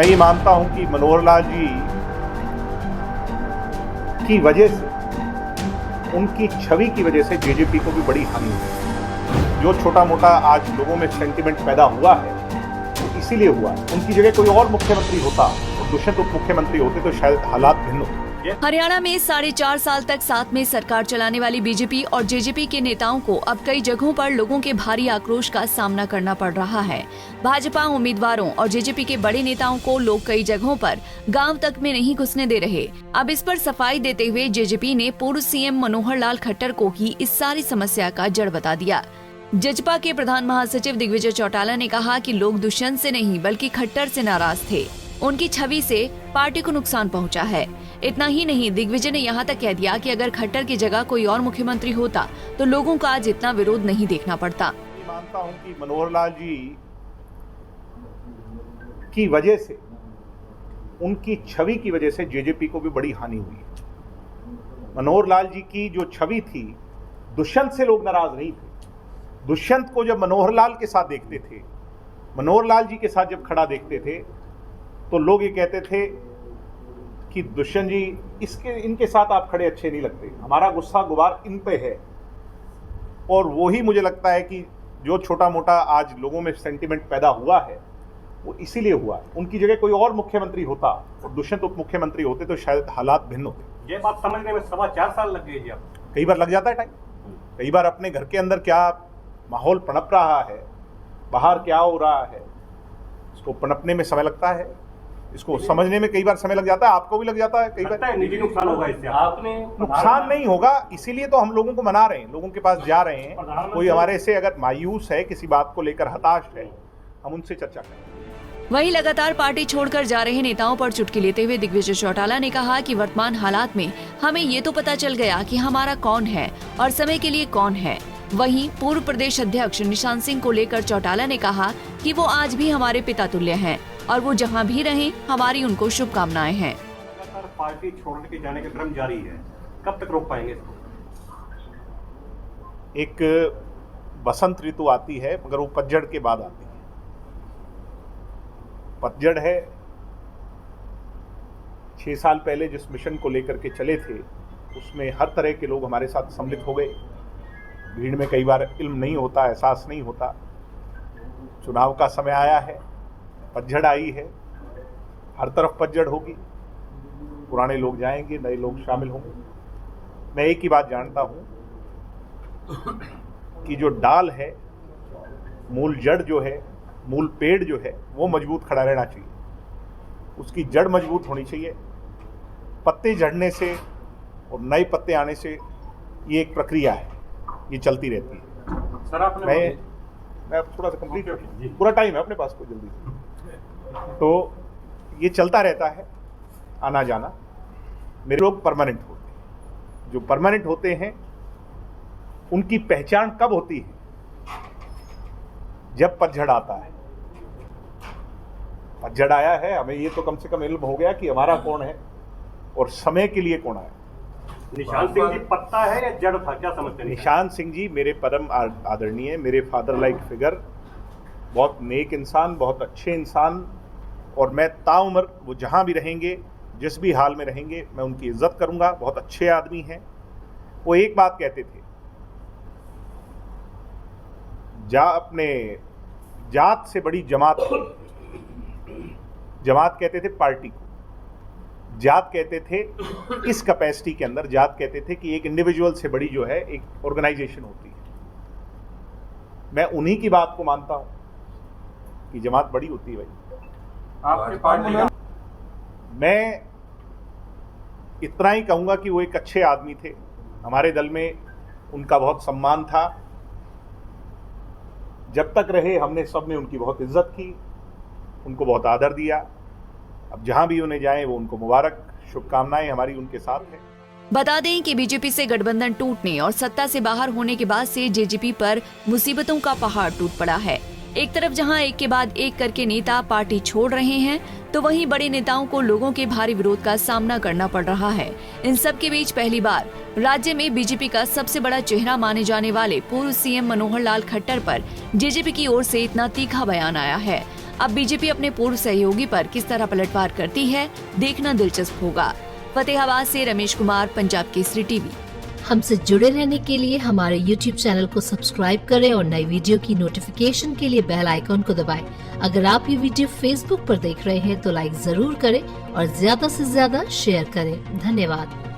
मैं ये मानता हूं कि मनोहर लाल जी की वजह से, उनकी छवि की वजह से जेजेपी को भी बड़ी हानि हुई। जो छोटा मोटा आज लोगों में सेंटिमेंट पैदा हुआ है तो इसीलिए हुआ। उनकी जगह कोई और मुख्यमंत्री होता और दुष्यंत उप मुख्यमंत्री होते तो शायद हालात भिन्न होते। हरियाणा में 4.5 साल तक साथ में सरकार चलाने वाली बीजेपी और जेजेपी के नेताओं को अब कई जगहों पर लोगों के भारी आक्रोश का सामना करना पड़ रहा है। भाजपा उम्मीदवारों और जेजेपी के बड़े नेताओं को लोग कई जगहों पर गांव तक में नहीं घुसने दे रहे। अब इस पर सफाई देते हुए जेजेपी ने पूर्व सीएम मनोहर लाल खट्टर को ही इस सारी समस्या का जड़ बता दिया। जजपा के प्रधान महासचिव दिग्विजय चौटाला ने कहा कि लोग दुष्यंत से नहीं बल्कि खट्टर से नाराज थे। उनकी छवि से पार्टी को नुकसान पहुंचा है। इतना ही नहीं, दिग्विजय ने यहां तक कह दिया कि अगर खट्टर की जगह कोई और मुख्यमंत्री होता तो लोगों का आज इतना विरोध नहीं देखना पड़ता। मैं मानता हूं कि मनोहर लाल जी की वजह से, उनकी छवि की वजह से जेजेपी को भी बड़ी हानि हुई है। मनोहर लाल जी की जो छवि थी, दुष्यंत से लोग नाराज नहीं थे। दुष्यंत को जब मनोहर लाल के साथ देखते थे, मनोहर लाल जी के साथ जब खड़ा देखते थे तो लोग ये कहते थे कि दुष्यंत जी इनके साथ आप खड़े अच्छे नहीं लगते, हमारा गुस्सा गुबार इन पे है। और वही मुझे लगता है कि जो छोटा मोटा आज लोगों में सेंटिमेंट पैदा हुआ है वो इसीलिए हुआ। उनकी जगह कोई और मुख्यमंत्री होता और दुष्यंत उप मुख्यमंत्री होते तो शायद हालात भिन्न होते। ये बात समझने में 4.25 साल लग गई जी आपको। कई बार लग जाता है टाइम, कई बार अपने घर के अंदर क्या माहौल पनप रहा है, बाहर क्या हो रहा है, इसको पनपने में समय लगता है, इसको समझने में कई बार समय लग जाता है। आपको भी लग जाता है कई बार। निजी नुकसान होगा इससे, आपने नुकसान नहीं होगा, इसीलिए तो हम लोगों को मना रहे हैं, लोगों के पास जा रहे हैं। कोई हमारे से अगर मायूस है, किसी बात को लेकर हताश है, हम उनसे चर्चा करें। वहीं लगातार पार्टी छोड़कर जा रहे नेताओं पर चुटकी लेते हुए दिग्विजय चौटाला ने कहा कि वर्तमान हालात में हमें ये तो पता चल गया कि हमारा कौन है और समय के लिए कौन है। वहीं पूर्व प्रदेश अध्यक्ष निशांत सिंह को लेकर चौटाला ने कहा कि वो आज भी हमारे पिता तुल्य हैं और वो जहां भी रहें हमारी उनको शुभकामनाएं हैं। लगातार पार्टी छोड़ने के जाने का क्रम जारी है, कब तक रोक पाएंगे इसको? एक बसंत ऋतु आती है मगर वो पतझड़ के बाद आती है। पतझड़ है 6 साल पहले जिस मिशन को लेकर के चले थे उसमें हर तरह के लोग हमारे साथ सम्मिलित हो गए। भीड़ में कई बार इल्म नहीं होता, एहसास नहीं होता। चुनाव का समय आया है, पतझड़ आई है, हर तरफ पतझड़ होगी, पुराने लोग जाएंगे, नए लोग शामिल होंगे। मैं एक ही बात जानता हूं कि जो डाल है, मूल जड़ जो है, मूल पेड़ जो है वो मजबूत खड़ा रहना चाहिए, उसकी जड़ मजबूत होनी चाहिए। पत्ते झड़ने से और नए पत्ते आने से ये एक प्रक्रिया है, ये चलती रहती है। सर आपने मैं थोड़ा सा कंप्लीट, पूरा टाइम है अपने पास को जल्दी से। तो ये चलता रहता है, आना जाना। मेरे लोग परमानेंट होते हैं, जो परमानेंट होते हैं उनकी पहचान कब होती है? जब पतझड़ आता है। पतझड़ आया है, हमें ये तो कम से कम इल्म हो गया कि हमारा कौन है और समय के लिए कौन आया। निशांत सिंह जी पत्ता है या जड़ था, क्या समझते हैं? निशांत सिंह जी मेरे परम आदरणीय, मेरे फादर लाइक फिगर, बहुत नेक इंसान, बहुत अच्छे इंसान, और मैं ताउम्र वो जहाँ भी रहेंगे, जिस भी हाल में रहेंगे, मैं उनकी इज्जत करूंगा। बहुत अच्छे आदमी हैं। वो एक बात कहते थे, अपने जात से बड़ी जमात, जमात कहते थे पार्टी को, जात कहते थे इस कैपेसिटी के अंदर, जात कहते थे कि एक इंडिविजुअल से बड़ी जो है एक ऑर्गेनाइजेशन होती है। मैं उन्हीं की बात को मानता हूं कि जमात बड़ी होती है भाई। आपकी पार्टी का मैं इतना ही कहूंगा कि वो एक अच्छे आदमी थे। हमारे दल में उनका बहुत सम्मान था। जब तक रहे हमने सब ने उनकी बहुत इज्जत की, उनको बहुत आदर दिया। अब जहां भी उन्हें जाएं वो उनको मुबारक, शुभकामनाएं हमारी उनके साथ हैं। बता दें कि बीजेपी से गठबंधन टूटने और सत्ता से बाहर होने के बाद से जेजेपी पर मुसीबतों का पहाड़ टूट पड़ा है। एक तरफ जहां एक के बाद एक करके नेता पार्टी छोड़ रहे हैं, तो वहीं बड़े नेताओं को लोगों के भारी विरोध का सामना करना पड़ रहा है। इन सब के बीच पहली बार राज्य में बीजेपी का सबसे बड़ा चेहरा माने जाने वाले पूर्व सीएम मनोहर लाल खट्टर पर जेजेपी की ओर से इतना तीखा बयान आया है। अब बीजेपी अपने पूर्व सहयोगी पर किस तरह पलटवार करती है, देखना दिलचस्प होगा। फतेहाबाद से रमेश कुमार, पंजाब केसरी टीवी। हमसे जुड़े रहने के लिए हमारे YouTube चैनल को सब्सक्राइब करें और नई वीडियो की नोटिफिकेशन के लिए बेल आइकॉन को दबाएं। अगर आप ये वीडियो Facebook पर देख रहे हैं तो लाइक जरूर करें और ज्यादा से ज्यादा शेयर करें। धन्यवाद।